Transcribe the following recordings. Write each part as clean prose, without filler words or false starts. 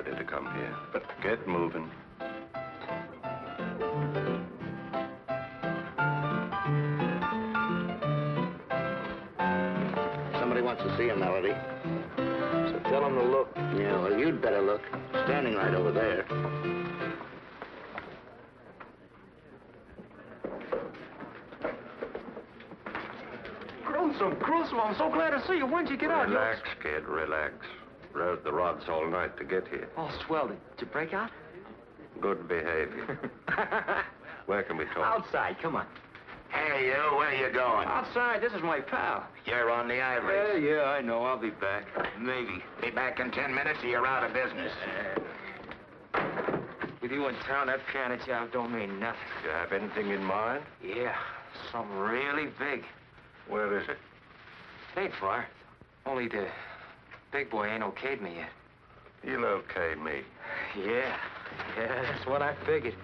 Melody to come here, but get moving. Somebody wants to see you, Melody. So tell him to look. Yeah, well, you'd better look. Standing right over there. Gruesome, I'm so glad to see you. When'd you get out? Relax, kid, relax. Rode the rods all night to get here. Oh, swell. Did you break out? Good behavior. Where can we talk? Outside, come on. Hey, you, where you going? Outside, this is my pal. You're on the ivory. Yeah, I know. I'll be back. Maybe. Be back in 10 minutes or you're out of business. With you in town, that piano job don't mean nothing. You have anything in mind? Yeah, something really big. Where is it? Ain't far. Only the big boy ain't okayed me yet. He'll okay me. Yeah, that's what I figured.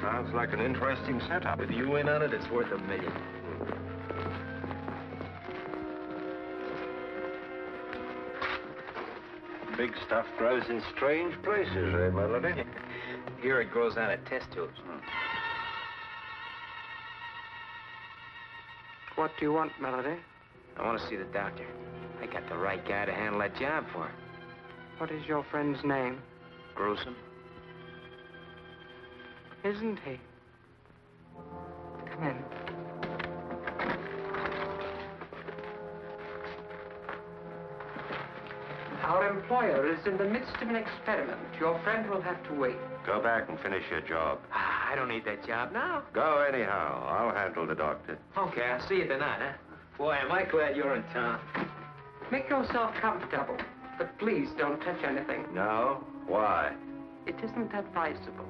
Sounds like an interesting setup. With you in on it, it's worth $1 million. Big stuff grows in strange places, eh, Melody? Here it grows out of test tubes. What do you want, Melody? I want to see the doctor. I got the right guy to handle that job for her. What is your friend's name? Gruesome. Isn't he? Come in. Our employer is in the midst of an experiment. Your friend will have to wait. Go back and finish your job. I don't need that job now. Go anyhow. I'll handle the doctor. Okay, I'll see you tonight, huh? Boy, am I glad you're in town. Make yourself comfortable, but please don't touch anything. No? Why? It isn't advisable.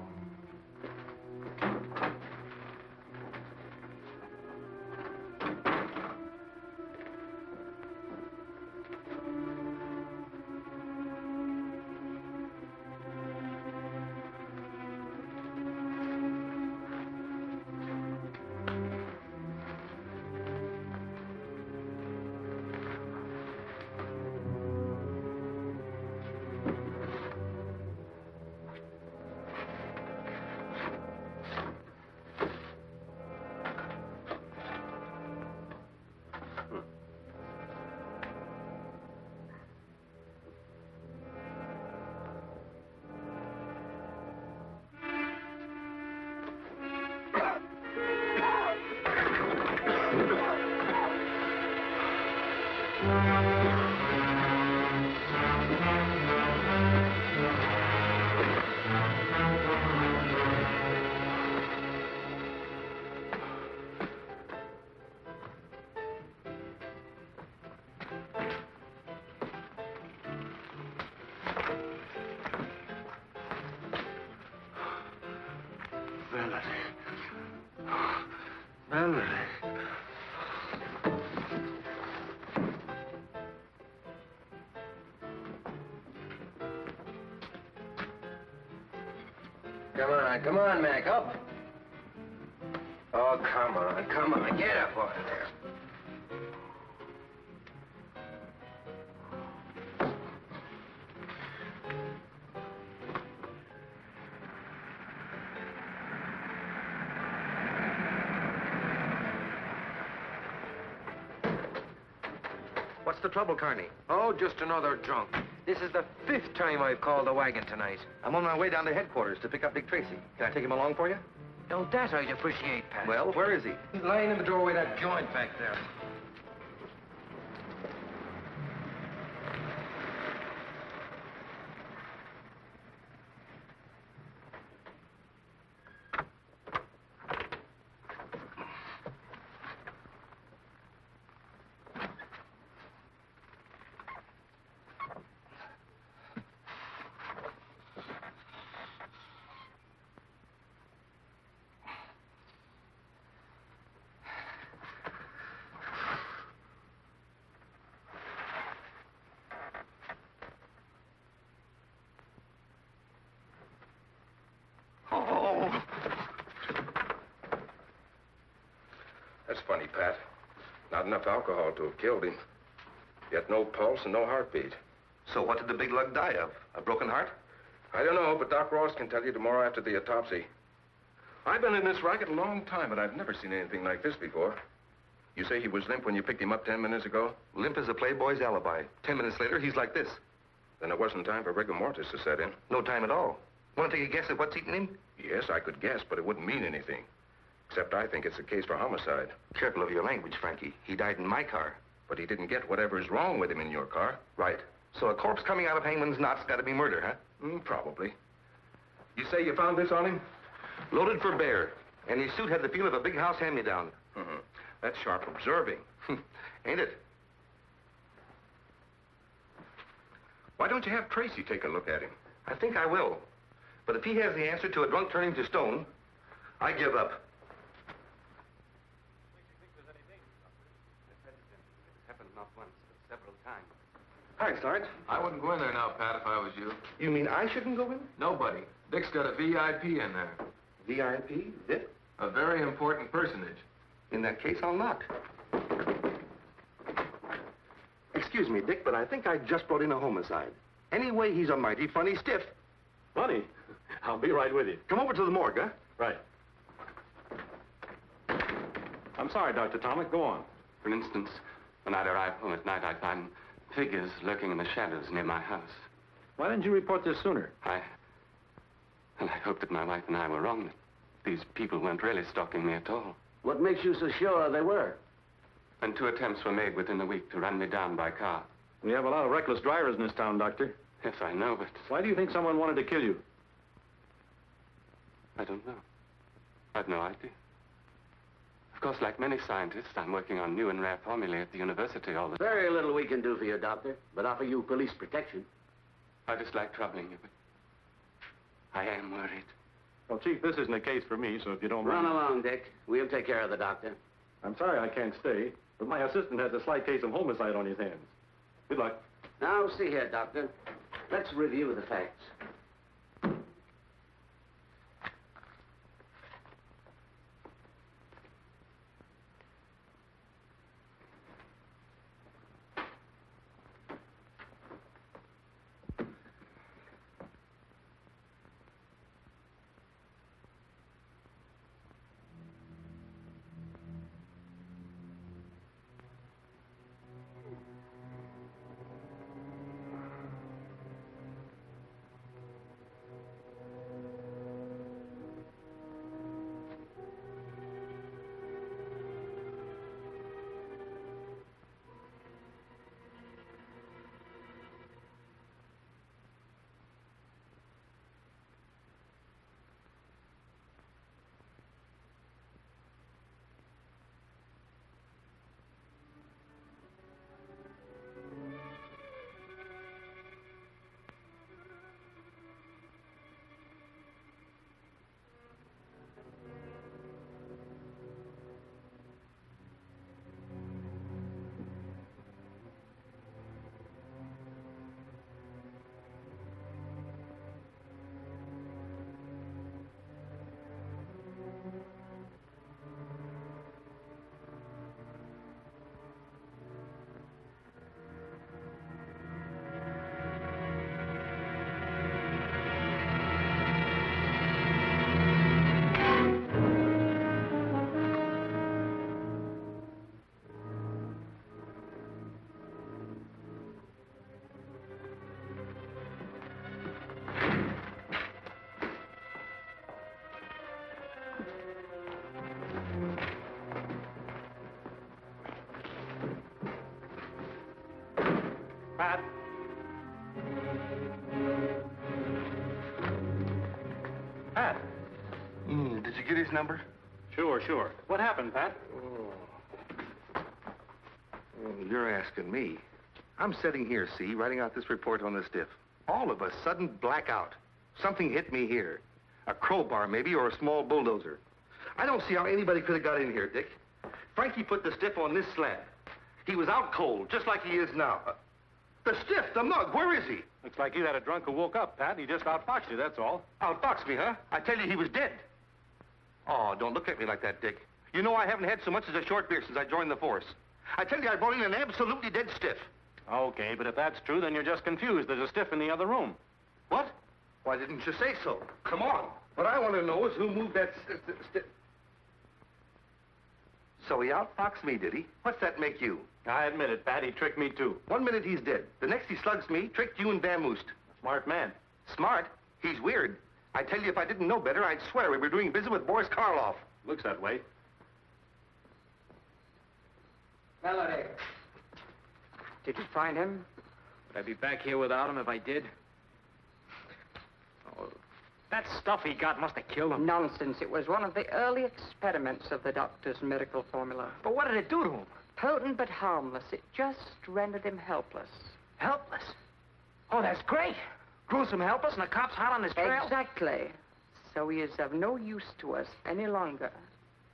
Melody. Come on, Mac, up. Oh, come on, get up out of there. What's the trouble, Carney? Oh, just another drunk. This is the 5th time I've called the wagon tonight. I'm on my way down to headquarters to pick up Dick Tracy. Can I take him along for you? Now, that I'd appreciate, Pat. Well, where is he? He's lying in the doorway of that joint back there. funny, Pat. Not enough alcohol to have killed him. Yet no pulse and no heartbeat. So what did the big lug die of? A broken heart? I don't know, but Doc Ross can tell you tomorrow after the autopsy. I've been in this racket a long time, but I've never seen anything like this before. You say he was limp when you picked him up 10 minutes ago? Limp as a playboy's alibi. 10 minutes later, he's like this. Then it wasn't time for rigor mortis to set in. No time at all. Want to take a guess at what's eating him? Yes, I could guess, but it wouldn't mean anything. Except I think it's a case for homicide. Careful of your language, Frankie. He died in my car. But he didn't get whatever's wrong with him in your car. Right. So a corpse coming out of Hangman's knot's got to be murder, huh? Probably. You say you found this on him? Loaded for bear. And his suit had the feel of a big house hand-me-down. That's sharp observing. Ain't it? Why don't you have Tracy take a look at him? I think I will. But if he has the answer to a drunk turning to stone, I give up. Happened not once, but several times. Hi, Sarge. I wouldn't go in there now, Pat, if I was you. You mean I shouldn't go in? Nobody. Dick's got a VIP in there. VIP? Dick? A very important personage. In that case, I'll knock. Excuse me, Dick, but I think I just brought in a homicide. Anyway, he's a mighty funny stiff. Funny? I'll be right with you. Come over to the morgue, huh? Right. I'm sorry, Dr. Tomic. Go on. For instance, when I arrive home at night, I find figures lurking in the shadows near my house. Why didn't you report this sooner? I hoped that my wife and I were wrong, that these people weren't really stalking me at all. What makes you so sure they were? And 2 attempts were made within a week to run me down by car. We have a lot of reckless drivers in this town, Doctor. Yes, I know, but Why do you think someone wanted to kill you? I don't know. I've no idea. Of course, like many scientists, I'm working on new and rare formulae at the university all the time. Very little we can do for you, Doctor, but offer you police protection. I dislike troubling you, but I am worried. Well, Chief, this isn't a case for me, so if you don't Run mind... along, Dick. We'll take care of the doctor. I'm sorry I can't stay, but my assistant has a slight case of homicide on his hands. Good luck. Now, see here, Doctor. Let's review the facts. Pat? Pat? Did you get his number? Sure. What happened, Pat? You're asking me. I'm sitting here, see, writing out this report on the stiff. All of a sudden, blackout. Something hit me here. A crowbar, maybe, or a small bulldozer. I don't see how anybody could have got in here, Dick. Frankie put the stiff on this slab. He was out cold, just like he is now. The stiff, the mug, where is he? Looks like you had a drunk who woke up, Pat. He just outfoxed you, that's all. Outfoxed me, huh? I tell you, he was dead. Oh, don't look at me like that, Dick. You know I haven't had so much as a short beer since I joined the force. I tell you, I brought in an absolutely dead stiff. Okay, but if that's true, then you're just confused. There's a stiff in the other room. What? Why didn't you say so? Come on. What I want to know is who moved that stiff. So he outfoxed me, did he? What's that make you? I admit it, Pat. He tricked me, too. 1 minute he's dead. The next he slugs me, tricked you and vamoosed. Smart man. Smart? He's weird. I tell you, if I didn't know better, I'd swear we were doing business with Boris Karloff. Looks that way. Melody. Did you find him? Would I be back here without him if I did? Oh, that stuff he got must have killed him. Nonsense. It was one of the early experiments of the doctor's miracle formula. But what did it do to him? Potent but harmless. It just rendered him helpless. Helpless. Oh, that's great. Gruesome helpless and the cops hot on his trail? Exactly. So he is of no use to us any longer.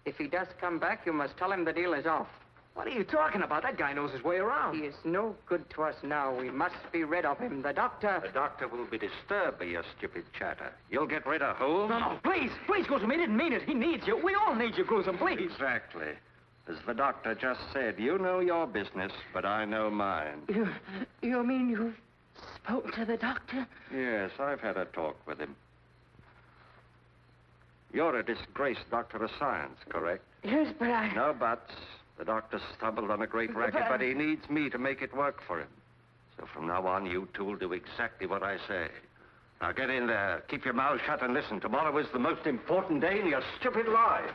If he does come back, you must tell him the deal is off. What are you talking about? That guy knows his way around. He is no good to us now. We must be rid of him. The doctor... The doctor will be disturbed by your stupid chatter. You'll get rid of Holmes? No, please, Gruesome, he didn't mean it. He needs you. We all need you, Gruesome, please. Exactly. As the doctor just said, you know your business, but I know mine. You mean you've spoken to the doctor? Yes, I've had a talk with him. You're a disgraced doctor of science, correct? Yes, but I... No buts. The doctor stumbled on a great racket, but he needs me to make it work for him. So from now on, you two will do exactly what I say. Now get in there, keep your mouth shut and listen. Tomorrow is the most important day in your stupid lives.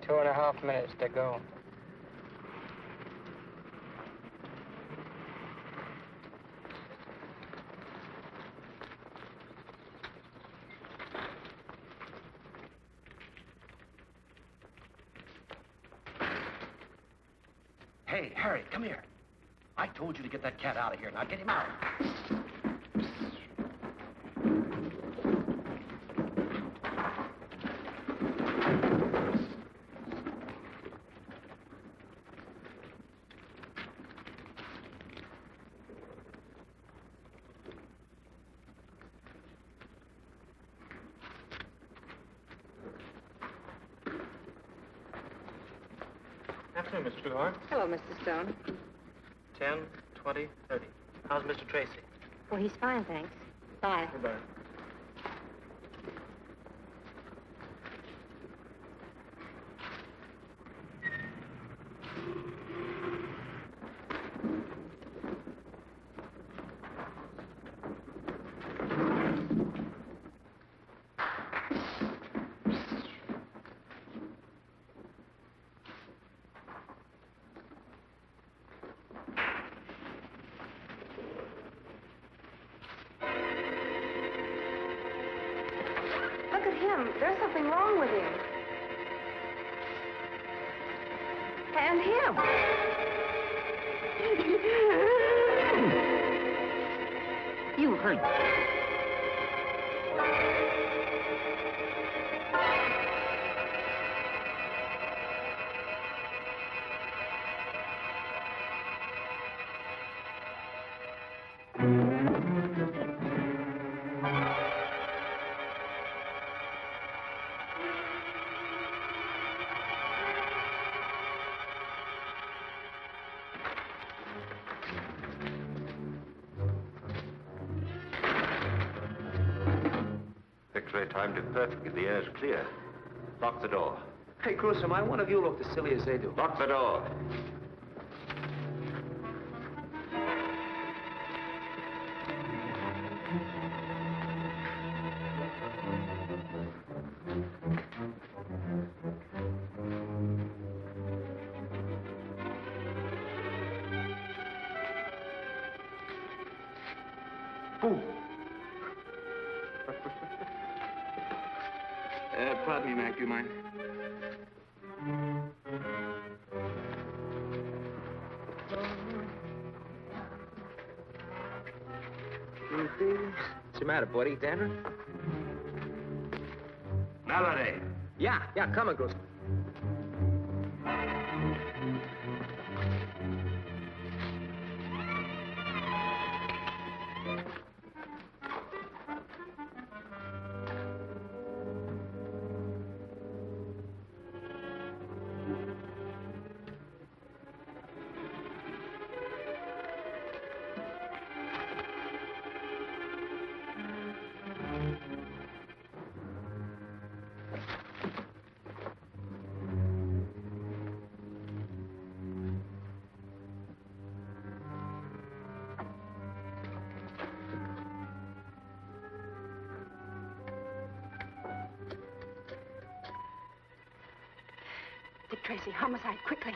Two and a half minutes to go. Hey, Harry, come here. I told you to get that cat out of here. Now get him out. Afternoon, Miss Trueheart. Hello, Mr. Stone. 10, 20, 30. How's Mr. Tracy? Well, he's fine, thanks. Bye. Goodbye. Look at him. There's something wrong with him. And him. You heard me. X-ray timed it perfectly. The air's clear. Lock the door. Hey, Gruesome, I wonder if you look as silly as they do. Lock the door. Pardon me, Mac, do you mind? What's the matter, buddy? Dandruff? Halliday. Yeah, come on, Gruesome. Dick Tracy, homicide, quickly.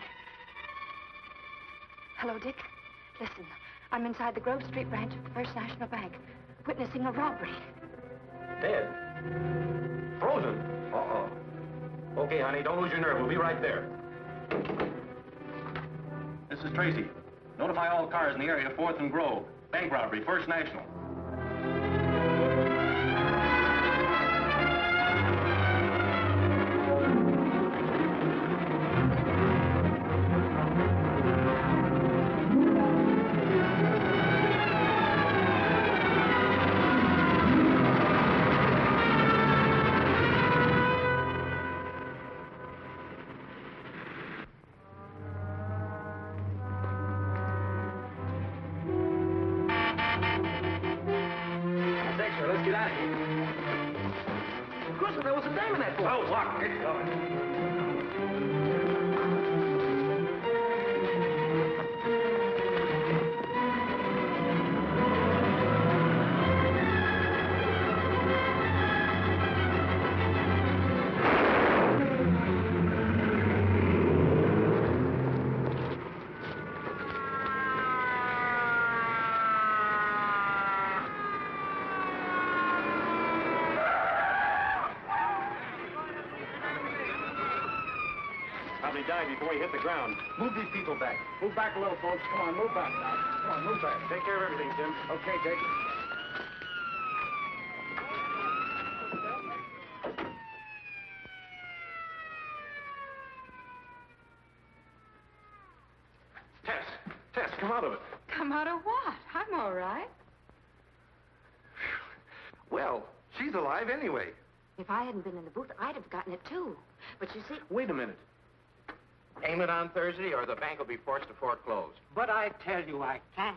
Hello, Dick. Listen, I'm inside the Grove Street branch of the First National Bank, witnessing a robbery. Dead? Frozen? Uh-oh. Okay, honey, don't lose your nerve. We'll be right there. This is Tracy. Notify all cars in the area, 4th and Grove. Bank robbery, First National. Let's get out of here. Gruesome, there was a dame in that boat. Oh, look, it's coming. Probably died before he hit the ground. Move these people back. Move back a little, folks. Come on, move back now. Come on, move back. Take care of everything, Tim. Okay, Dick. Tess, come out of it. Come out of what? I'm all right. Well, she's alive anyway. If I hadn't been in the booth, I'd have gotten it, too. But you see... Wait a minute. Payment on Thursday, or the bank will be forced to foreclose. But I tell you, I can't.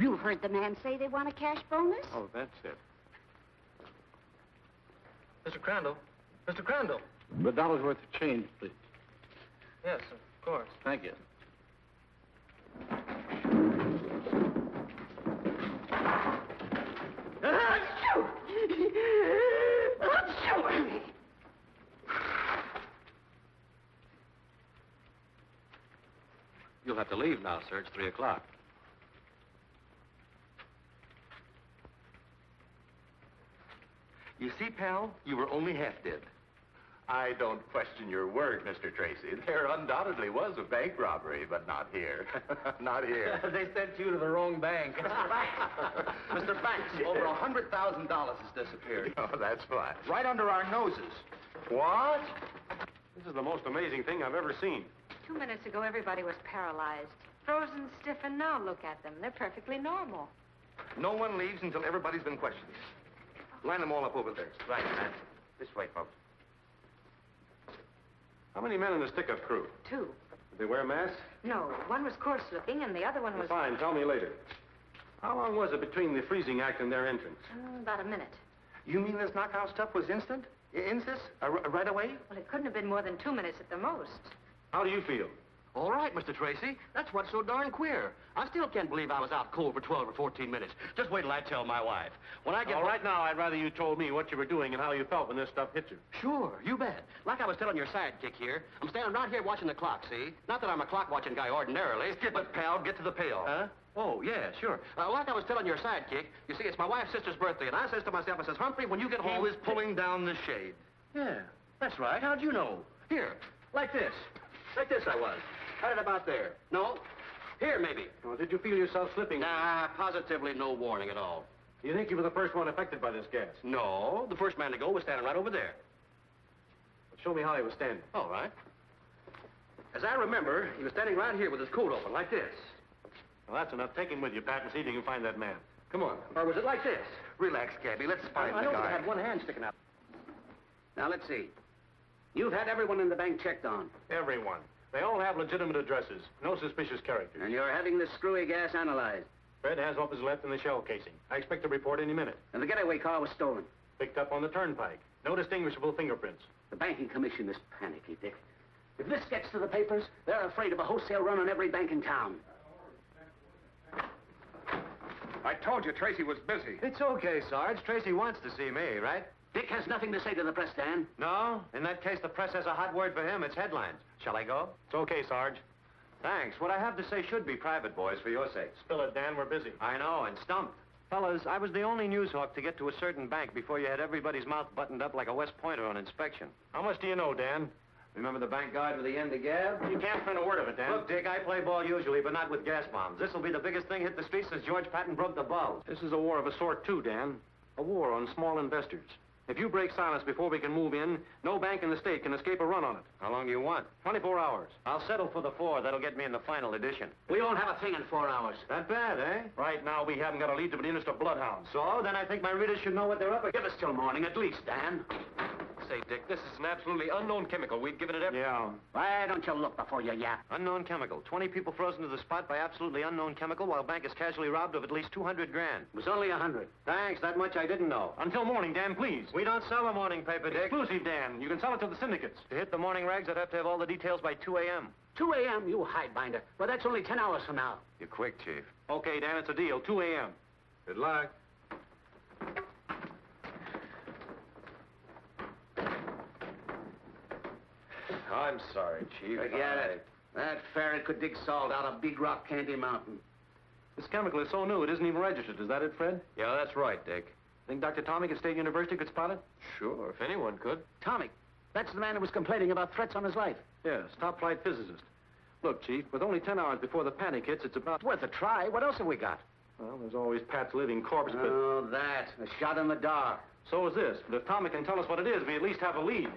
You heard the man say they want a cash bonus? Oh, that's it. Mr. Crandall. Mr. Crandall. $1 worth of change, please. Yes, of course. Thank you. You'll have to leave now, sir. It's 3 o'clock. You see, pal, you were only half dead. I don't question your word, Mr. Tracy. There undoubtedly was a bank robbery, but not here. Not here. They sent you to the wrong bank. Mr. Banks, over $100,000 has disappeared. Oh, that's fine. Right under our noses. What? This is the most amazing thing I've ever seen. 2 minutes ago, everybody was paralyzed. Frozen stiff, and now look at them. They're perfectly normal. No one leaves until everybody's been questioned. Line them all up over there. Right, man. This way, folks. How many men in the stick-up crew? 2. Did they wear masks? No, one was coarse-looking, and the other one was... Fine, tell me later. How long was it between the freezing act and their entrance? About a minute. You mean this knockout stuff was instant? Instant? Right away? Well, it couldn't have been more than 2 minutes at the most. How do you feel? All right, Mr. Tracy. That's what's so darn queer. I still can't believe I was out cold for 12 or 14 minutes. Just wait till I tell my wife. When I get... All right, now, I'd rather you told me what you were doing and how you felt when this stuff hit you. Sure, you bet. Like I was telling your sidekick here, I'm standing right here watching the clock, see? Not that I'm a clock-watching guy ordinarily. Skip it, pal. Get to the payoff. Huh? Oh, yeah, sure. Like I was telling your sidekick, you see, it's my wife's sister's birthday, and I says to myself, I says, Humphrey, when you get home... He was pulling down the shade. Yeah, that's right. How'd you know? Here, like this. Like this I was. Had it about there. No? Here, maybe. Well, did you feel yourself slipping? Nah, positively no warning at all. Do you think you were the first one affected by this gas? No, the first man to go was standing right over there. Show me how he was standing. All right. As I remember, he was standing right here with his coat open, like this. Well, that's enough. Take him with you, Patton. See if you can find that man. Come on. Or was it like this? Relax, Gabby. Let's find I the know guy. he had one hand sticking out. Now, let's see. You've had everyone in the bank checked on. Everyone. They all have legitimate addresses. No suspicious characters. And you're having this screwy gas analyzed. Fred has what was left in the shell casing. I expect a report any minute. And the getaway car was stolen. Picked up on the turnpike. No distinguishable fingerprints. The banking commission is panicky, Dick. If this gets to the papers, they're afraid of a wholesale run on every bank in town. I told you Tracy was busy. It's okay, Sarge. Tracy wants to see me, right? Dick has nothing to say to the press, Dan. No? In that case, the press has a hot word for him. It's headlines. Shall I go? It's okay, Sarge. Thanks. What I have to say should be private, boys, for your sakes. Spill it, Dan. We're busy. I know, and stumped. Fellas, I was the only news hawk to get to a certain bank before you had everybody's mouth buttoned up like a West Pointer on inspection. How much do you know, Dan? Remember the bank guard with the end of gab? You can't print a word of it, Dan. Look, Dick, I play ball usually, but not with gas bombs. This will be the biggest thing hit the streets since George Patton broke the bulge. This is a war of a sort, too, Dan. A war on small investors. If you break silence before we can move in, no bank in the state can escape a run on it. How long do you want? 24 hours. I'll settle for the 4. That'll get me in the final edition. We won't have a thing in 4 hours. That bad, eh? Right now, we haven't got a lead to the interest of bloodhounds. So, then I think my readers should know what they're up against. Give us till morning, at least, Dan. Say, Dick, this is an absolutely unknown chemical. We've given it every... Yeah. Why don't you look before you yap? Unknown chemical. 20 people frozen to the spot by absolutely unknown chemical while bank is casually robbed of at least 200 grand. It was only 100. Thanks, that much I didn't know. Until morning, Dan, please. We don't sell a morning paper, Dick. Exclusive, Dan. You can sell it to the syndicates. To hit the morning rags, I'd have to have all the details by 2 a.m. 2 a.m., you hidebinder. Well, that's only 10 hours from now. You're quick, Chief. Okay, Dan, it's a deal. 2 a.m. Good luck. I'm sorry, Chief. Forget it. That ferret could dig salt out of Big Rock Candy Mountain. This chemical is so new, it isn't even registered. Is that it, Fred? Yeah, that's right, Dick. Think Dr. Tomic at State University could spot it? Sure, if anyone could. Tomic, that's the man who was complaining about threats on his life. Yes, top-flight physicist. Look, Chief, with only 10 hours before the panic hits, it's about... It's worth a try. What else have we got? Well, there's always Pat's living corpse, but... Oh, that. A shot in the dark. So is this. But if Tomic can tell us what it is, we at least have a lead.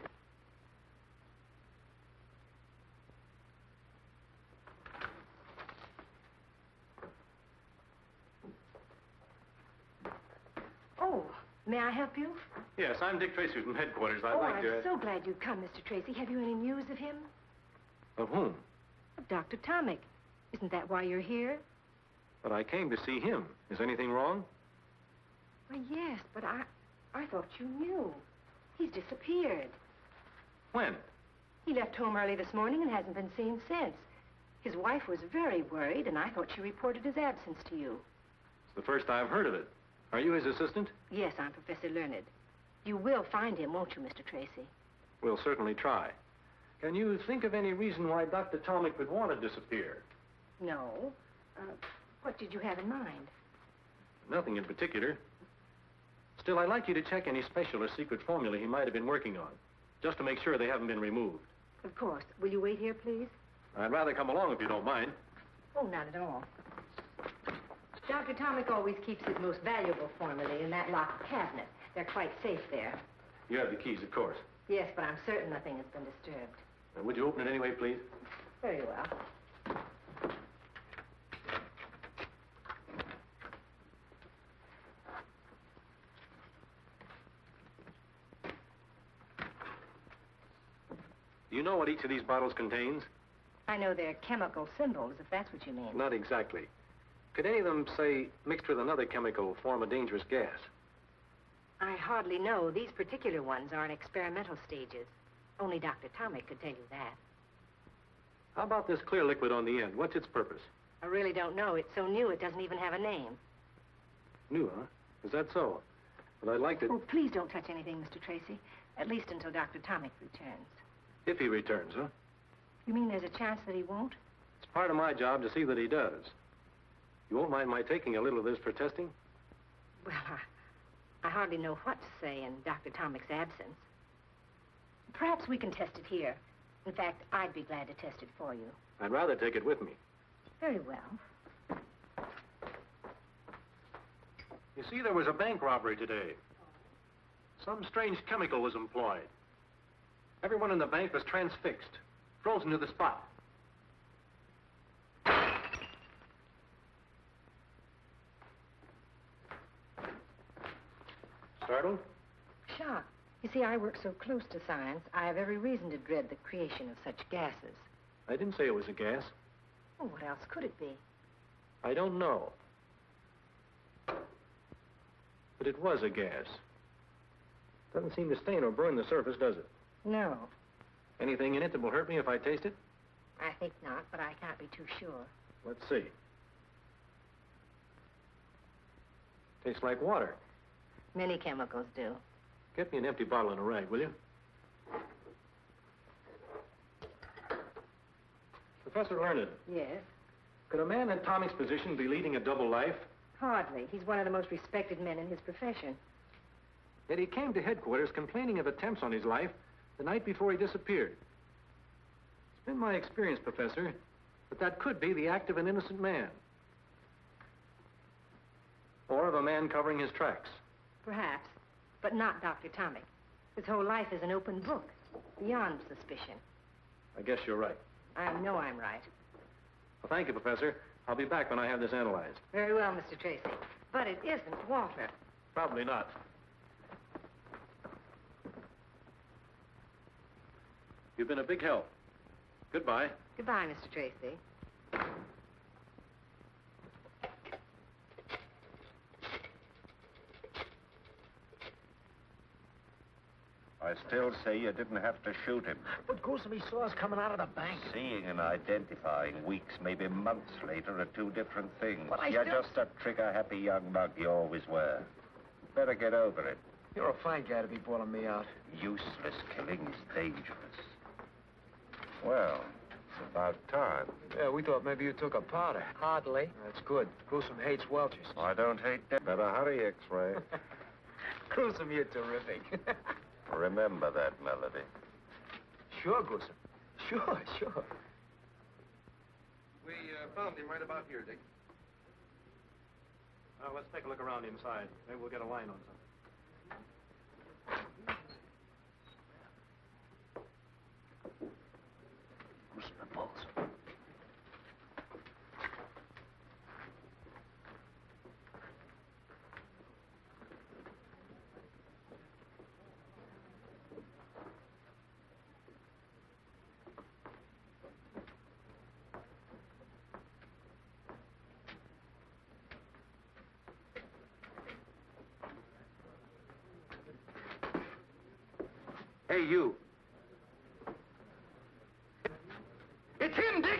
Oh, may I help you? Yes, I'm Dick Tracy from headquarters. I'd Oh, like I'm to... so glad you've come, Mr. Tracy. Have you any news of him? Of whom? Of Dr. Tomic. Isn't that why you're here? But I came to see him. Is anything wrong? Well, yes, but I thought you knew. He's disappeared. When? He left home early this morning and hasn't been seen since. His wife was very worried, and I thought she reported his absence to you. It's the first I've heard of it. Are you his assistant? Yes, I'm Professor Learned. You will find him, won't you, Mr. Tracy? We'll certainly try. Can you think of any reason why Dr. Tomic would want to disappear? No. What did you have in mind? Nothing in particular. Still, I'd like you to check any special or secret formula he might have been working on, just to make sure they haven't been removed. Of course. Will you wait here, please? I'd rather come along if you don't mind. Oh, not at all. Dr. Tomic always keeps his most valuable formulae in that locked cabinet. They're quite safe there. You have the keys, of course. Yes, but I'm certain nothing has been disturbed. Would you open it anyway, please? Very well. Do you know what each of these bottles contains? I know they're chemical symbols, if that's what you mean. Not exactly. Could any of them, say, mixed with another chemical, form a dangerous gas? I hardly know. These particular ones are in experimental stages. Only Dr. Tomic could tell you that. How about this clear liquid on the end? What's its purpose? I really don't know. It's so new it doesn't even have a name. New, huh? Is that so? But I'd like to... Oh, please don't touch anything, Mr. Tracy. At least until Dr. Tomic returns. If he returns, huh? You mean there's a chance that he won't? It's part of my job to see that he does. You won't mind my taking a little of this for testing? Well, I hardly know what to say in Dr. Tomic's absence. Perhaps we can test it here. In fact, I'd be glad to test it for you. I'd rather take it with me. Very well. You see, there was a bank robbery today. Some strange chemical was employed. Everyone in the bank was transfixed, frozen to the spot. Startled? Shocked. You see, I work so close to science, I have every reason to dread the creation of such gases. I didn't say it was a gas. Well, what else could it be? I don't know. But it was a gas. Doesn't seem to stain or burn the surface, does it? No, Anything in it that will hurt me if I taste it? I think not, but I can't be too sure. Let's see. Tastes like water. Many chemicals do. Get me an empty bottle and a rag, will you? Professor Learned, Yes? could a man in Tommy's position be leading a double life? Hardly. He's one of the most respected men in his profession. Yet he came to headquarters complaining of attempts on his life the night before he disappeared. It's been my experience, Professor, that could be the act of an innocent man. Or of a man covering his tracks. Perhaps, but not Dr. Tomic. His whole life is an open book, beyond suspicion. I guess you're right. I know I'm right. Well, thank you, Professor. I'll be back when I have this analyzed. Very well, Mr. Tracy. But it isn't water. Probably not. You've been a big help. Goodbye. Goodbye, Mr. Tracy. I still say you didn't have to shoot him. But Gruesome, he saw us coming out of the bank. Seeing and identifying weeks, maybe months later, are two different things. But I You're still- just a trigger-happy young mug you always were. Better get over it. You're a fine guy to be bawling me out. Useless killing's dangerous. Well, it's about time. Yeah, we thought maybe you took a powder. Hardly. That's good. Gruesome hates Welchers. I don't hate that. Better hurry, X-Ray. Gruesome, you're terrific. Remember that melody. Sure, Gruesome. Sure. We found him right about here, Dick. Well, let's take a look around inside. Maybe we'll get a line on something. Loosen the bolts. Hey, you. It's him, Dick!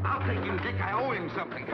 I'll take him, Dick. I owe him something.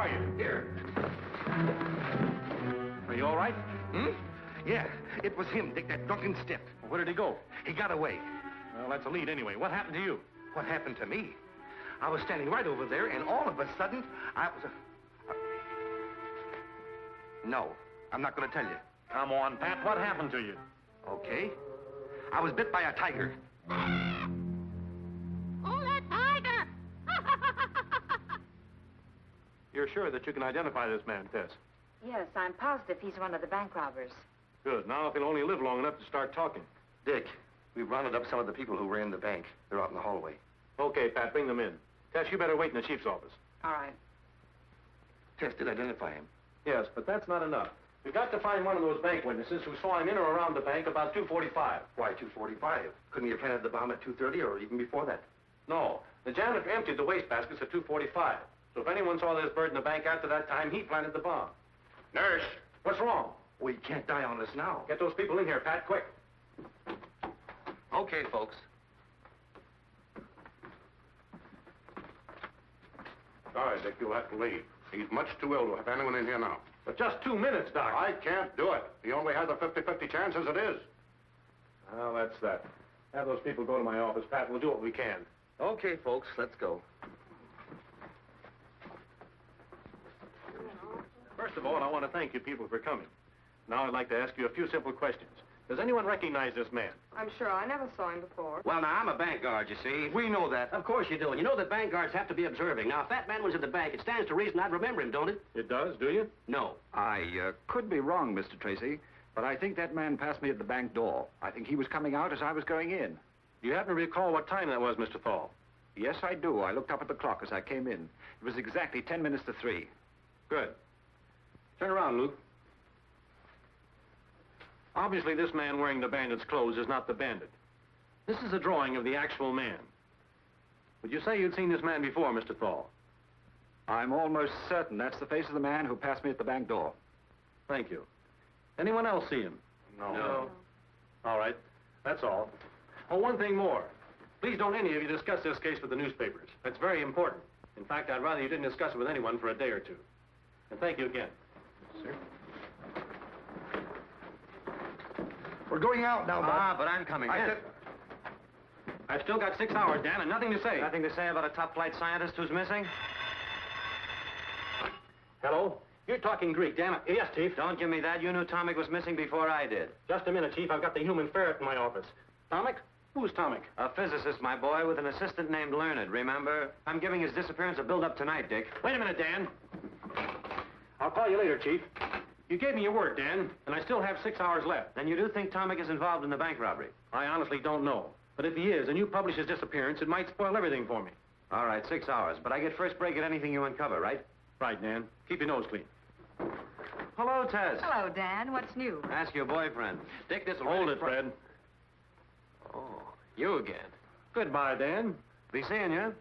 are you? Here. Are you all right? Hmm? Yeah, it was him, Dick, that drunken stiff. Where did he go? He got away. Well, that's a lead anyway. What happened to you? What happened to me? I was standing right over there, and all of a sudden, I was... No, I'm not going to tell you. Come on, Pat. What happened to you? Okay. I was bit by a tiger. Oh, that tiger! You're sure that you can identify this man, Tess? Yes, I'm positive he's one of the bank robbers. Good. Now, if he'll only live long enough to start talking. Dick, we've rounded up some of the people who ran the bank. They're out in the hallway. Okay, Pat, bring them in. Tess, you better wait in the chief's office. All right. Tess did identify him. Yes, but that's not enough. We've got to find one of those bank witnesses who saw him in or around the bank about 2:45. Why 2:45? Couldn't he have planted the bomb at 2:30 or even before that? No. The janitor emptied the wastebaskets at 2:45. So if anyone saw this bird in the bank after that time, he planted the bomb. Nurse! What's wrong? We can't die on this now. Get those people in here, Pat, quick. Okay, folks. Sorry, Dick, you'll have to leave. He's much too ill to have anyone in here now. But just 2 minutes, Doc. I can't do it. He only has a 50-50 chance as it is. Well, that's that. Have those people go to my office, Pat. We'll do what we can. Okay, folks, let's go. First of all, I want to thank you people for coming. Now I'd like to ask you a few simple questions. Does anyone recognize this man? I'm sure I never saw him before. Well, now, I'm a bank guard, you see. We know that. Of course you do. And you know that bank guards have to be observing. Now, if that man was in the bank, it stands to reason I'd remember him, don't it? It does, do you? No. I could be wrong, Mr. Tracy, but I think that man passed me at the bank door. I think he was coming out as I was going in. Do you happen to recall what time that was, Mr. Thal? Yes, I do. I looked up at the clock as I came in. It was exactly 10 minutes to 3. Good. Turn around, Luke. Obviously, this man wearing the bandit's clothes is not the bandit. This is a drawing of the actual man. Would you say you'd seen this man before, Mr. Thal? I'm almost certain that's the face of the man who passed me at the bank door. Thank you. Anyone else see him? No. All right. That's all. Oh, one thing more. Please don't any of you discuss this case with the newspapers. That's very important. In fact, I'd rather you didn't discuss it with anyone for a day or two. And thank you again. Sir? We're going out now, Bob. But I'm coming I in. said... I've still got 6 hours, Dan, and nothing to say. Nothing to say about a top-flight scientist who's missing? Hello? You're talking Greek, damn it. Yes, Chief. Don't give me that. You knew Tomic was missing before I did. Just a minute, Chief. I've got the human ferret in my office. Tomic? Who's Tomic? A physicist, my boy, with an assistant named Learned, remember? I'm giving his disappearance a build-up tonight, Dick. Wait a minute, Dan. I'll call you later, Chief. You gave me your word, Dan, and I still have 6 hours left. Then you do think Tomic is involved in the bank robbery? I honestly don't know. But if he is, and you publish his disappearance, it might spoil everything for me. All right, 6 hours. But I get first break at anything you uncover, right? Right, Dan. Keep your nose clean. Hello, Tess. Hello, Dan. What's new? Ask your boyfriend. Dick, this'll Hold really it, Fred. Oh, you again. Goodbye, Dan. Be seeing you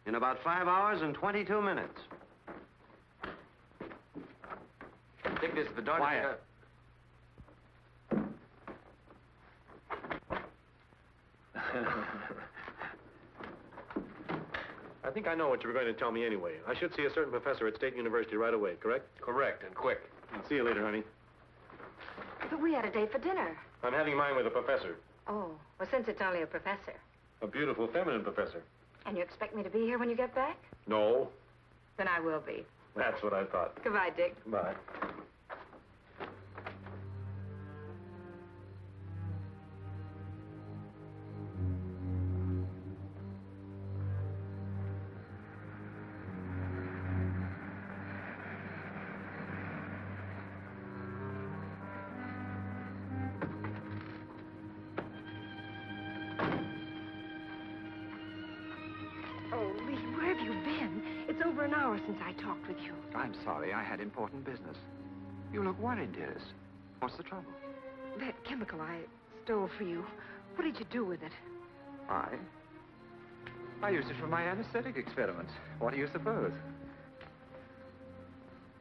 in about 5 hours and 22 minutes. Dick, this is the door. Quiet. I think I know what you were going to tell me anyway. I should see a certain professor at State University right away, correct? Correct, and quick. See you later, honey. But we had a date for dinner. I'm having mine with a professor. Oh, well, since it's only a professor. A beautiful feminine professor. And you expect me to be here when you get back? No, Then I will be. that's what I thought. Goodbye, Dick. Bye. Oh, Lee, where have you been? It's over an hour since I talked with you. I'm sorry. I had important business. You look worried, dearest. What's the trouble? That chemical I stole for you, what did you do with it? I used it for my anesthetic experiments. What do you suppose?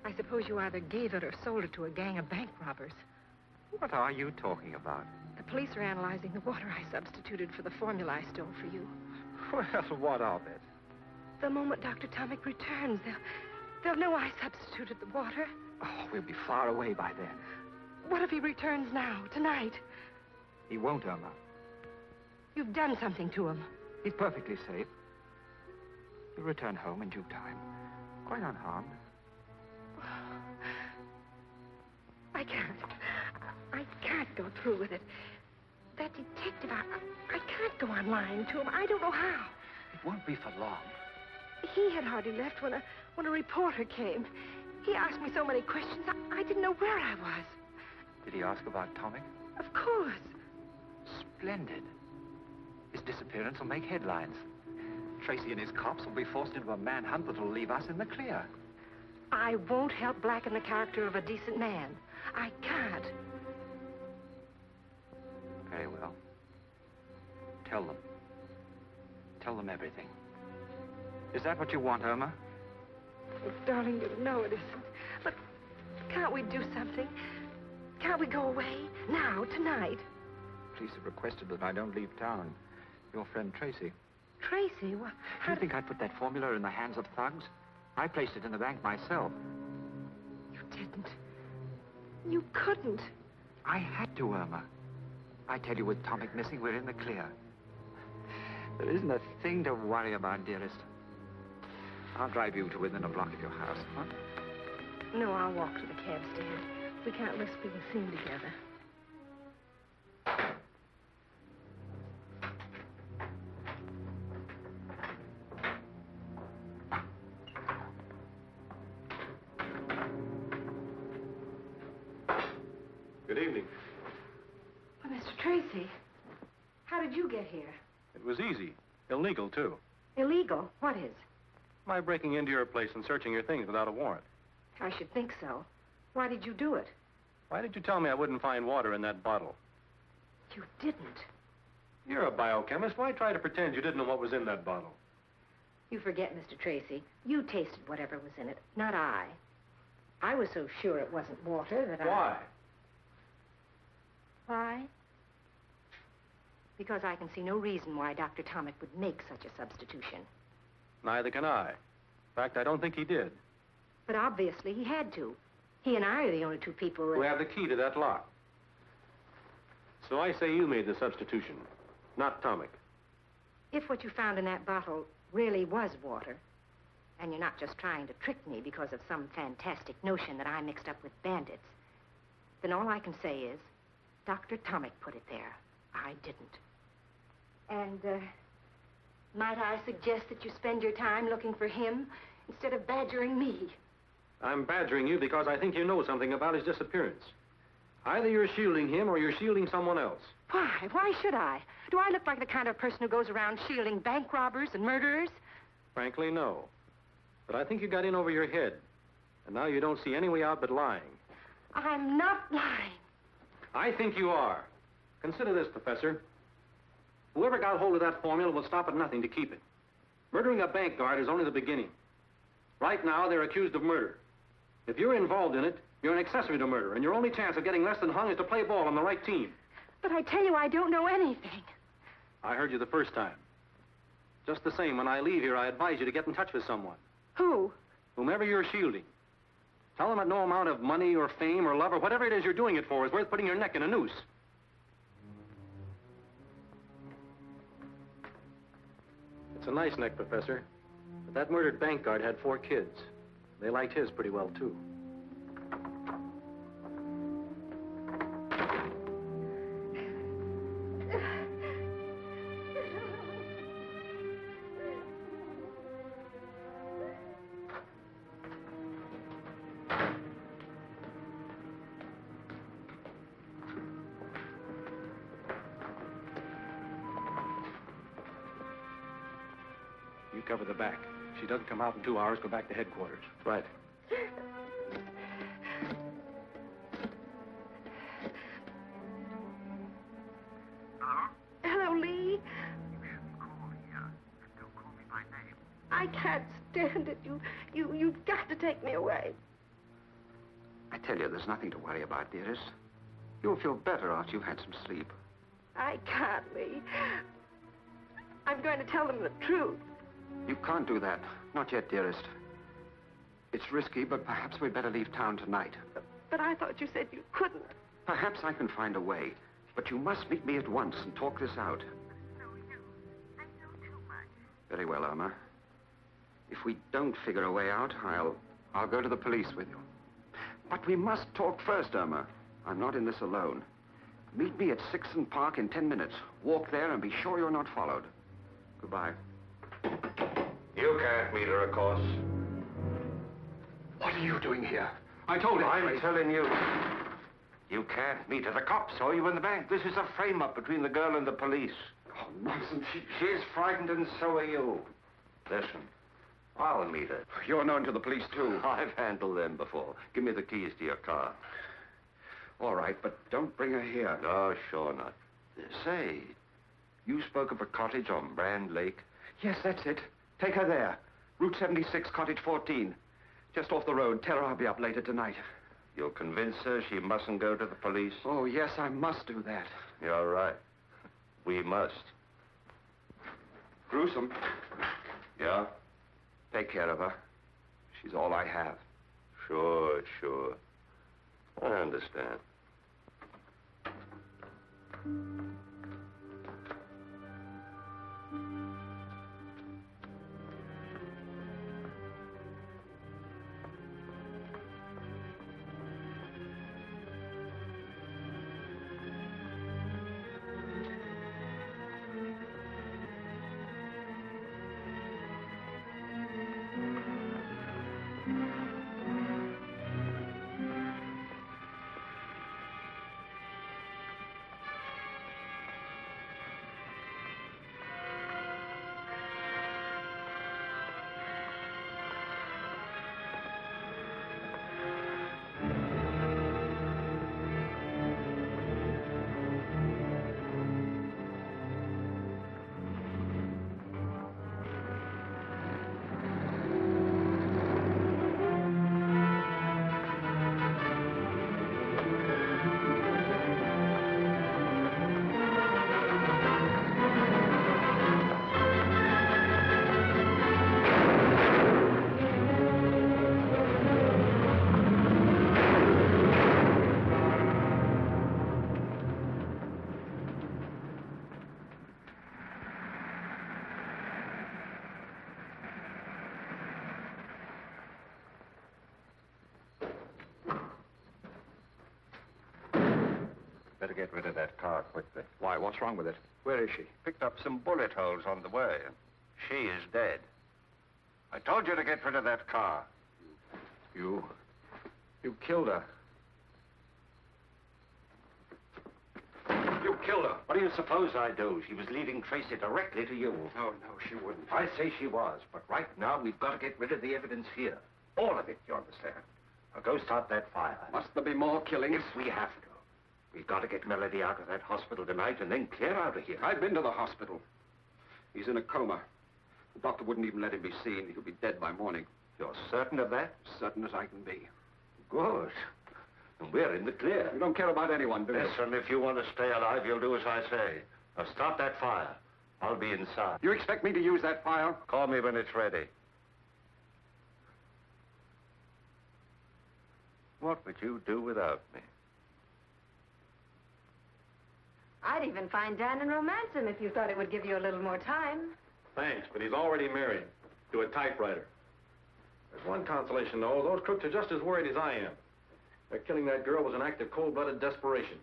I suppose you either gave it or sold it to a gang of bank robbers. What are you talking about? The police are analyzing the water I substituted for the formula I stole for you. Well, what of it? The moment Dr. Tomic returns, They'll know I substituted the water. Oh, we'll be far away by then. What if he returns now, tonight? He won't, Irma. You've done something to him. He's perfectly safe. He'll return home in due time, quite unharmed. I can't go through with it. That detective, I can't go on lying to him. I don't know how. It won't be for long. He had hardly left when a reporter came. He asked me so many questions, I didn't know where I was. Did he ask about Tomic? Of course. Splendid. His disappearance will make headlines. Tracy and his cops will be forced into a manhunt that will leave us in the clear. I won't help blacken the character of a decent man. I can't. Very well. Tell them. Tell them everything. Is that what you want, Irma? Oh, darling, you know it isn't. But can't we do something? Can't we go away? Now, tonight? Police have requested that I don't leave town. Your friend Tracy. Tracy? What? Do you think I put that formula in the hands of thugs? I placed it in the bank myself. You didn't. You couldn't. I had to, Irma. I tell you, with Tomic missing, we're in the clear. There isn't a thing to worry about, dearest. I'll drive you to within a block of your house, huh? No, I'll walk to the cab stand. We can't risk being seen together. Good evening. Well, Mr. Tracy, how did you get here? It was easy. Illegal, too. Illegal? What is? My breaking into your place and searching your things without a warrant. I should think so. Why did you do it? Why did you tell me I wouldn't find water in that bottle? You didn't. You're a biochemist. Why try to pretend you didn't know what was in that bottle? You forget, Mr. Tracy. You tasted whatever was in it, not I. I was so sure it wasn't water that Why? Why? Because I can see no reason why Dr. Tomic would make such a substitution. Neither can I. In fact, I don't think he did. But obviously he had to. He and I are the only two people Who have the key to that lock. So I say you made the substitution, not Tomic. If what you found in that bottle really was water, and you're not just trying to trick me because of some fantastic notion that I mixed up with bandits, then all I can say is, Dr. Tomic put it there. I didn't. And, might I suggest that you spend your time looking for him instead of badgering me? I'm badgering you because I think you know something about his disappearance. Either you're shielding him or you're shielding someone else. Why? Why should I? Do I look like the kind of person who goes around shielding bank robbers and murderers? Frankly, no. But I think you got in over your head. And now you don't see any way out but lying. I'm not lying. I think you are. Consider this, Professor. Whoever got hold of that formula will stop at nothing to keep it. Murdering a bank guard is only the beginning. Right now, they're accused of murder. If you're involved in it, you're an accessory to murder, and your only chance of getting less than hung is to play ball on the right team. But I tell you, I don't know anything. I heard you the first time. Just the same, when I leave here, I advise you to get in touch with someone. Who? Whomever you're shielding. Tell them that no amount of money or fame or love or whatever it is you're doing it for is worth putting your neck in a noose. It's a nice neck, Professor. But that murdered bank guard had 4 kids. They liked his pretty well, too. You cover the back. If she doesn't come out in 2 hours, go back to headquarters. Right. Hello, Lee. I can't stand it. You've got to take me away. I tell you, there's nothing to worry about, dearest. You'll feel better after you've had some sleep. I can't, Lee. I'm going to tell them the truth. You can't do that. Not yet, dearest. It's risky, but perhaps we'd better leave town tonight. But I thought you said you couldn't. Perhaps I can find a way, but you must meet me at once and talk this out. Very well, Irma. If we don't figure a way out, I'll go to the police with you. But we must talk first, Irma. I'm not in this alone. Meet me at 6th Park in 10 minutes. Walk there and be sure you're not followed. Goodbye. You can't meet her, of course. What are you doing here? I told him. I'm telling you. You can't meet her. The cops saw you in the bank. This is a frame-up between the girl and the police. Oh, nonsense. She's frightened and so are you. Listen, I'll meet her. You're known to the police, too. I've handled them before. Give me the keys to your car. All right, but don't bring her here. No, sure not. Say, you spoke of a cottage on Brand Lake? Yes, that's it. Take her there. Route 76, Cottage 14. Just off the road. Tell her I'll be up later tonight. You'll convince her she mustn't go to the police? Oh, yes, I must do that. You're right. We must. Gruesome. Yeah? Take care of her. She's all I have. Sure. I understand. Better get rid of that car quickly. Why, what's wrong with it? Where is she? Picked up some bullet holes on the way, and she is dead. I told you to get rid of that car. You killed her. You killed her. What do you suppose I do? She was leading Tracy directly to you. No, she wouldn't. I say she was, but right now we've got to get rid of the evidence here. All of it, you understand. Now go start that fire. Must there be more killings? If we have to. We've got to get Melody out of that hospital tonight and then clear out of here. I've been to the hospital. He's in a coma. The doctor wouldn't even let him be seen. He'll be dead by morning. You're certain of that? Certain as I can be. Good. And we're in the clear. You don't care about anyone, do you? Listen, if you want to stay alive, you'll do as I say. Now start that fire. I'll be inside. You expect me to use that fire? Call me when it's ready. What would you do without me? I'd even find Dan and romance him if you thought it would give you a little more time. Thanks, but he's already married to a typewriter. There's one consolation, though. Those crooks are just as worried as I am. Their killing that girl was an act of cold-blooded desperation.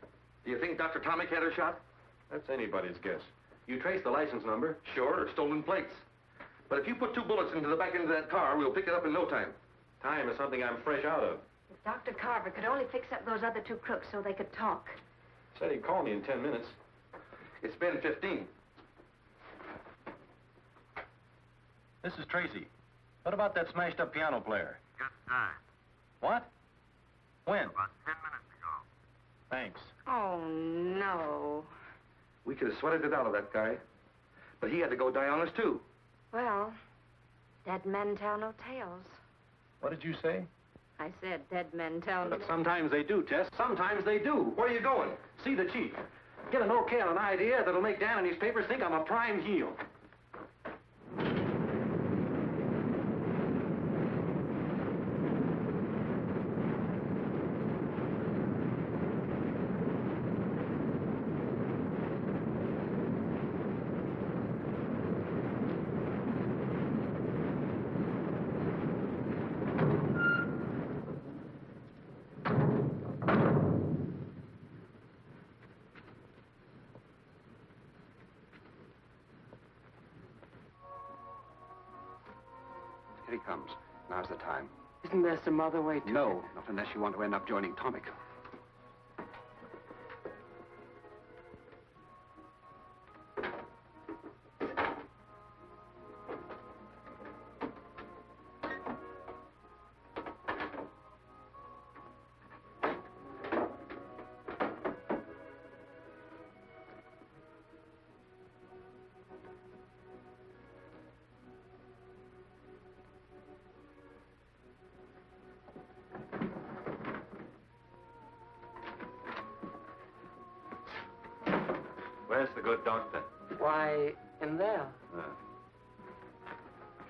Do you think Dr. Tomic had her shot? That's anybody's guess. You trace the license number? Sure, or stolen plates. But if you put 2 bullets into the back end of that car, we'll pick it up in no time. Time is something I'm fresh out of. If Dr. Carver could only fix up those other 2 crooks so they could talk. Said he'd call me in 10 minutes. It's been 15. This is Tracy. What about that smashed-up piano player? Just died. What? When? About 10 minutes ago. Thanks. Oh, no. We could have sweated it out of that guy. But he had to go die on us, too. Well, dead men tell no tales. What did you say? I said dead men tell no... But sometimes they do, Tess. Sometimes they do. Where are you going? See the chief. Get an okay on an idea that'll make Dan and his papers think I'm a prime heel. comes. Now's the time. Isn't there some other way to... No, not unless you want to end up joining Tomic. Where's the good doctor? Why, in there.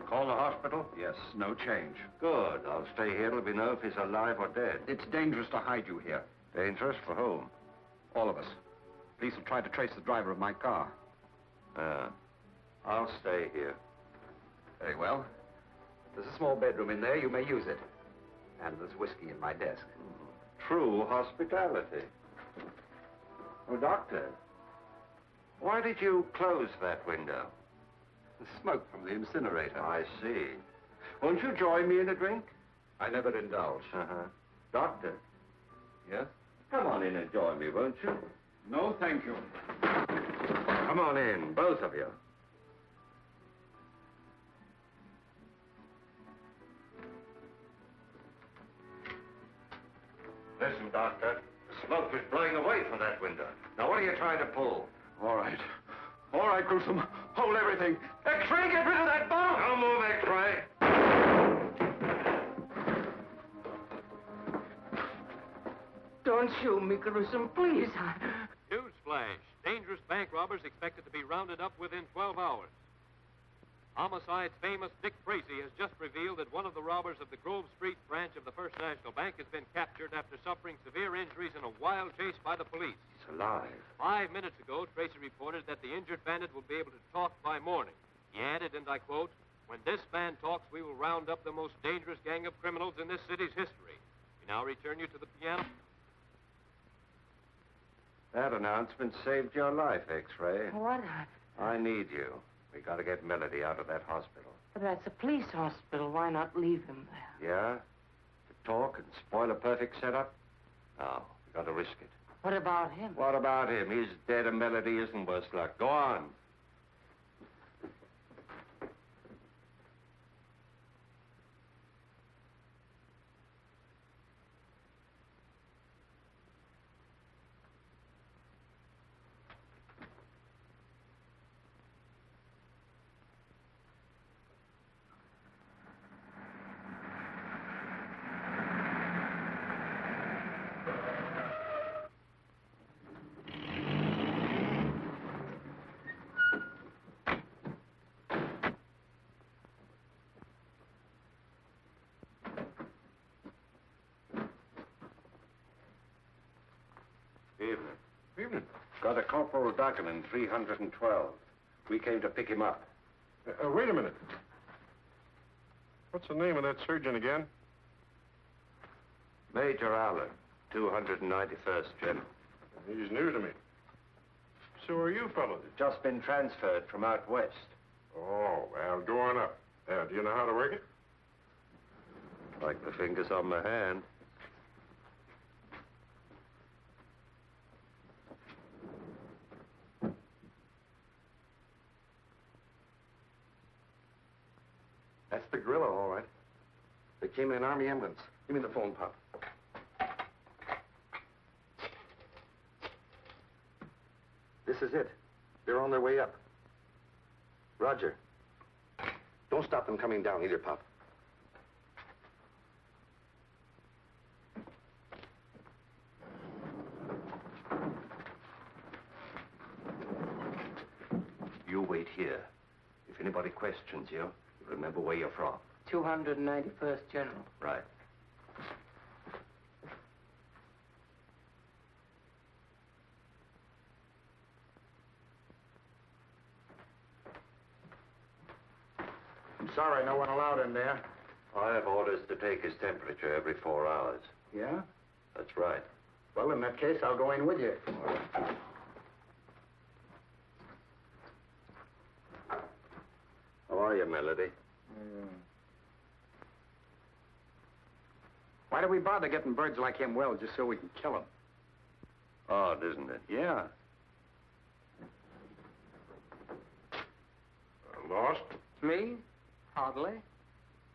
Call the hospital? Yes, no change. Good. I'll stay here till we know if he's alive or dead. It's dangerous to hide you here. Dangerous for whom? All of us. Police will try to trace the driver of my car. I'll stay here. Very well. There's a small bedroom in there. You may use it. And there's whiskey in my desk. True hospitality. Oh, Doctor, why did you close that window? The smoke from the incinerator. I see. Won't you join me in a drink? I never indulge. Doctor, Yes? come on in and join me, won't you? No, thank you. Come on in, both of you. Listen, Doctor. The smoke is blowing away from that window. Now, what are you trying to pull? All right. All right, Gruesome. Hold everything. X-ray, get rid of that bomb! Don't move, X-ray. Don't shoot me, Gruesome, please. Newsflash. Dangerous bank robbers expected to be rounded up within 12 hours. Homicide's famous Dick Tracy has just revealed that one of the robbers of the Grove Street branch of the First National Bank has been captured after suffering severe injuries in a wild chase by the police. He's alive. 5 minutes ago, Tracy reported that the injured bandit will be able to talk by morning. He added, and I quote, "When this man talks, we will round up the most dangerous gang of criminals in this city's history." We now return you to the piano. That announcement saved your life, X-ray. What? I need you. We got to get Melody out of that hospital. But that's a police hospital. Why not leave him there? Yeah? To talk and spoil a perfect setup? No, we got to risk it. What about him? What about him? He's dead and Melody isn't worse luck. Go on. Evening. Evening. Got a Corporal Duggan in 312. We came to pick him up. Wait a minute. What's the name of that surgeon again? Major Allen, 291st General. He's new to me. So are you fellows? Just been transferred from out west. Oh, well, go on up. Do you know how to work it? Like the fingers on my hand. That's the gorilla, all right. They came in an army ambulance. Give me the phone, Pop. This is it. They're on their way up. Roger. Don't stop them coming down either, Pop. You wait here. If anybody questions you, remember where you're from. 291st General. Right. I'm sorry, no one allowed in there. I have orders to take his temperature every 4 hours. Yeah? That's right. Well, in that case, I'll go in with you. How are you, Melody? Why do we bother getting birds like him well just so we can kill them? Odd, isn't it? Yeah. Lost? Me? Hardly.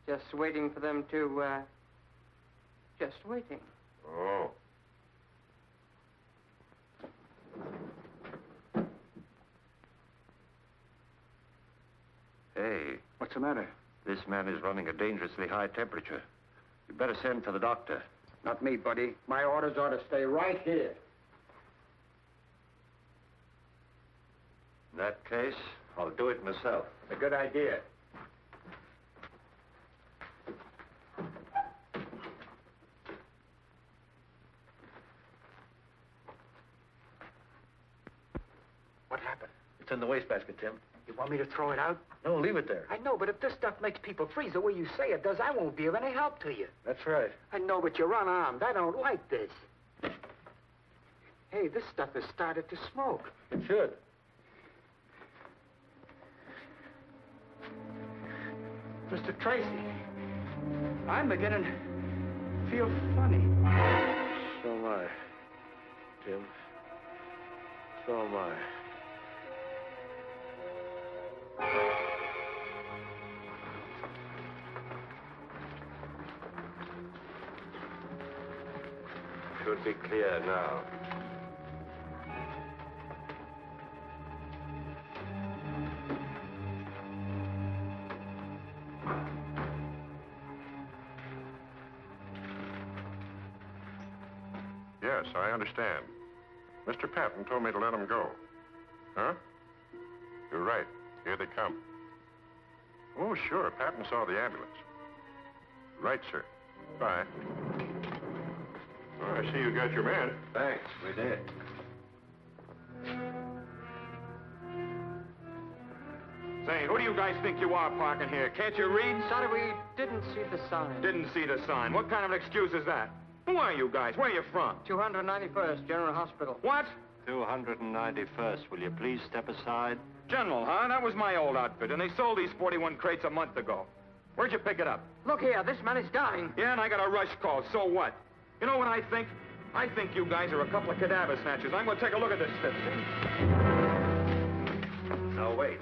Just waiting for them to, just waiting. Oh. Hey, What's the matter? this man is running a dangerously high temperature. You better send for the doctor. Not me, buddy. My orders are to stay right here. In that case, I'll do it myself. A good idea. What happened? It's in the wastebasket, Tim. You want me to throw it out? No, leave it there. I know, but if this stuff makes people freeze the way you say it does, I won't be of any help to you. That's right. I know, but you're unarmed. I don't like this. Hey, this stuff has started to smoke. It should. Mr. Tracy, I'm beginning to feel funny. So am I, Tim. So am I. Should be clear now. Yes, I understand. Mr. Patton told me to let him go. Huh? You're right. Here they come. Oh, sure. Patton saw the ambulance. Right, sir. Bye. Oh, I see you got your man. Thanks, we did. Say, who do you guys think you are parking here? Can't you read? Sorry, we didn't see the sign. Didn't see the sign. What kind of an excuse is that? Who are you guys? Where are you from? 291st General Hospital. What? 291st. Will you please step aside? General, huh? That was my old outfit, and they sold these 41 crates a month ago. Where'd you pick it up? Look here, this man is dying. Yeah, and I got a rush call. So what? You know what I think? I think you guys are a couple of cadaver snatchers. I'm going to take a look at this stuff. No, wait.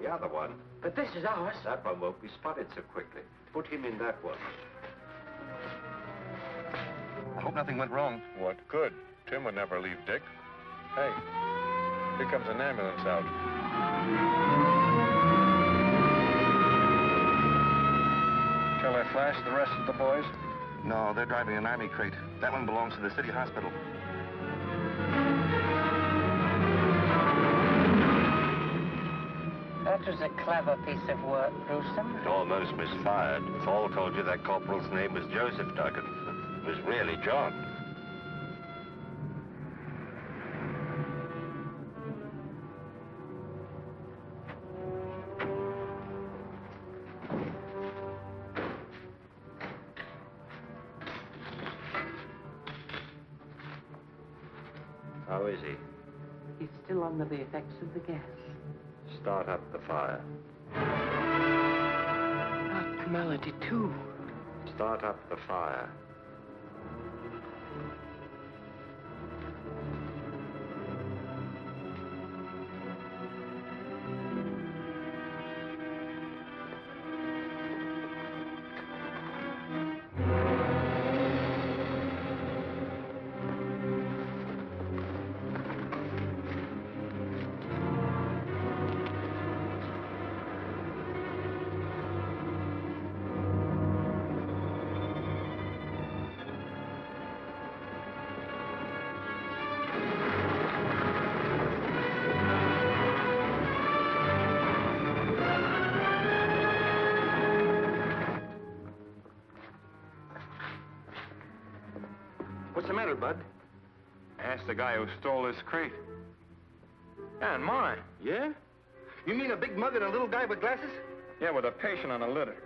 The other one. But this is ours. That one won't be spotted so quickly. Put him in that one. I hope nothing went wrong. What good? Tim would never leave Dick. Hey, here comes an ambulance out. Shall I flash the rest of the boys? No, they're driving an army crate. That one belongs to the city hospital. That was a clever piece of work, Gruesome. It almost misfired. Fall told you that corporal's name was Joseph Duggan. It was really John. How is he? He's still under the effects of the gas. Start up the fire. Not Melody, too. Start up the fire. What's the matter, Bud? Ask the guy who stole this crate. Yeah, and mine. Yeah? You mean a big mug and a little guy with glasses? Yeah, with a patient on a litter.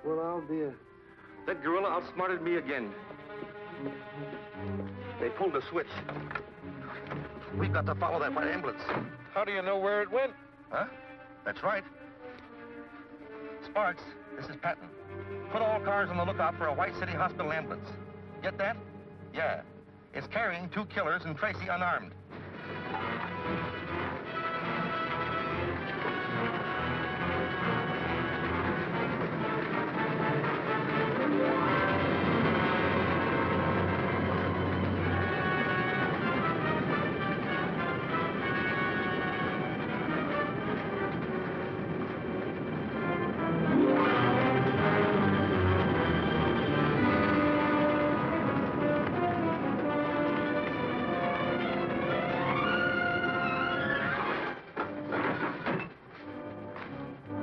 Well, I'll be a... That gorilla outsmarted me again. They pulled a switch. We've got to follow that white ambulance. How do you know where it went? Huh? That's right. Sparks, this is Patton. Put all cars on the lookout for a White City Hospital ambulance. Get that? Yeah. It's carrying 2 killers and Tracy unarmed.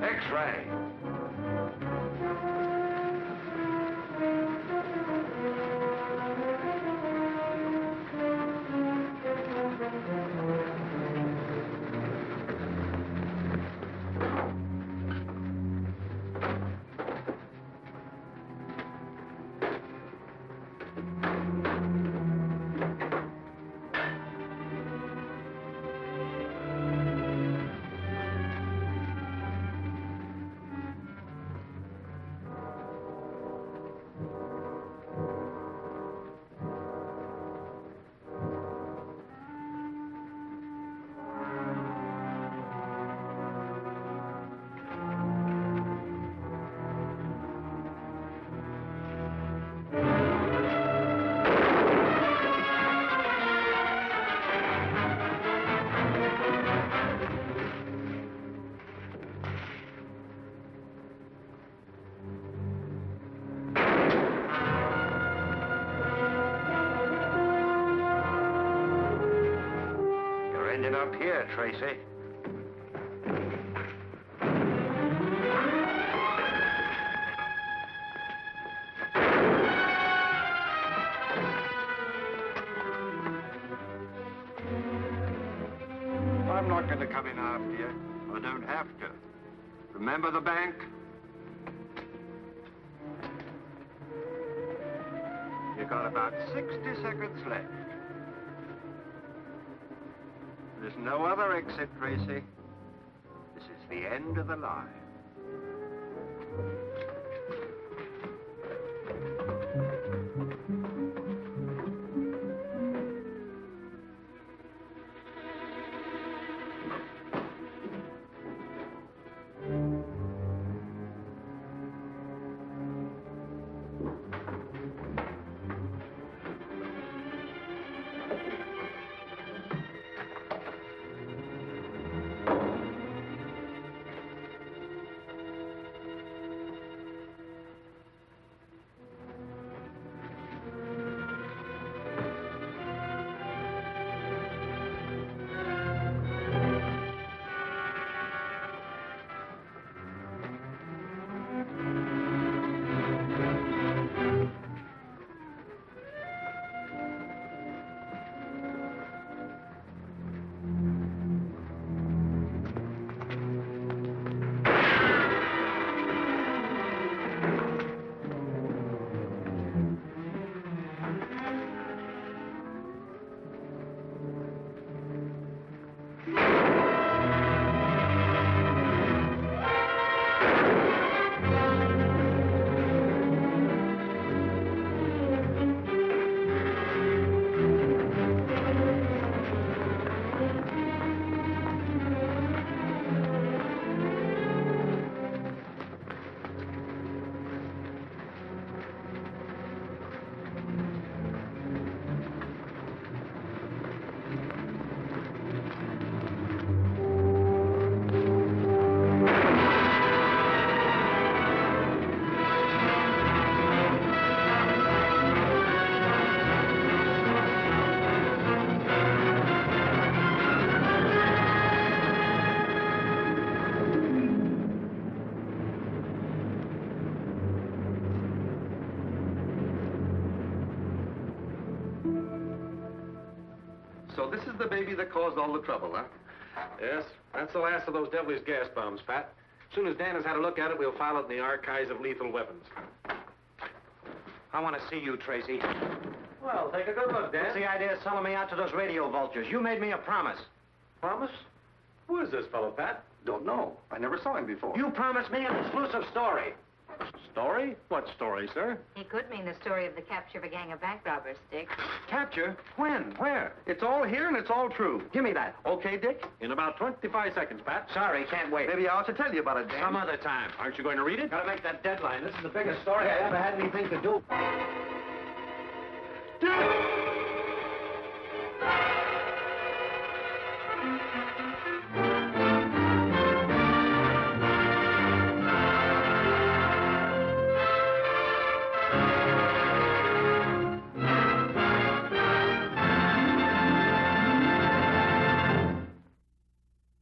X-ray. Up here, Tracy. I'm not going to come in after you. I don't have to. Remember the bank? You've got about 60 seconds left. There's no other exit, Tracy. This is the end of the line. So this is the baby that caused all the trouble, huh? Yes, that's the last of those devilish gas bombs, Pat. As soon as Dan has had a look at it, we'll file it in the archives of lethal weapons. I want to see you, Tracy. Well, take a good look, Dan. What's the idea of selling me out to those radio vultures? You made me a promise. Promise? Who is this fellow, Pat? Don't know. I never saw him before. You promised me an exclusive story. Story? What story, sir? He could mean the story of the capture of a gang of bank robbers, Dick. Capture? When? Where? It's all here and it's all true. Give me that. Okay, Dick? In about 25 seconds, Pat. Sorry, can't wait. Maybe I ought to tell you about it, Dan. Some other time. Aren't you going to read it? Gotta make that deadline. This is the biggest story I ever had anything to do.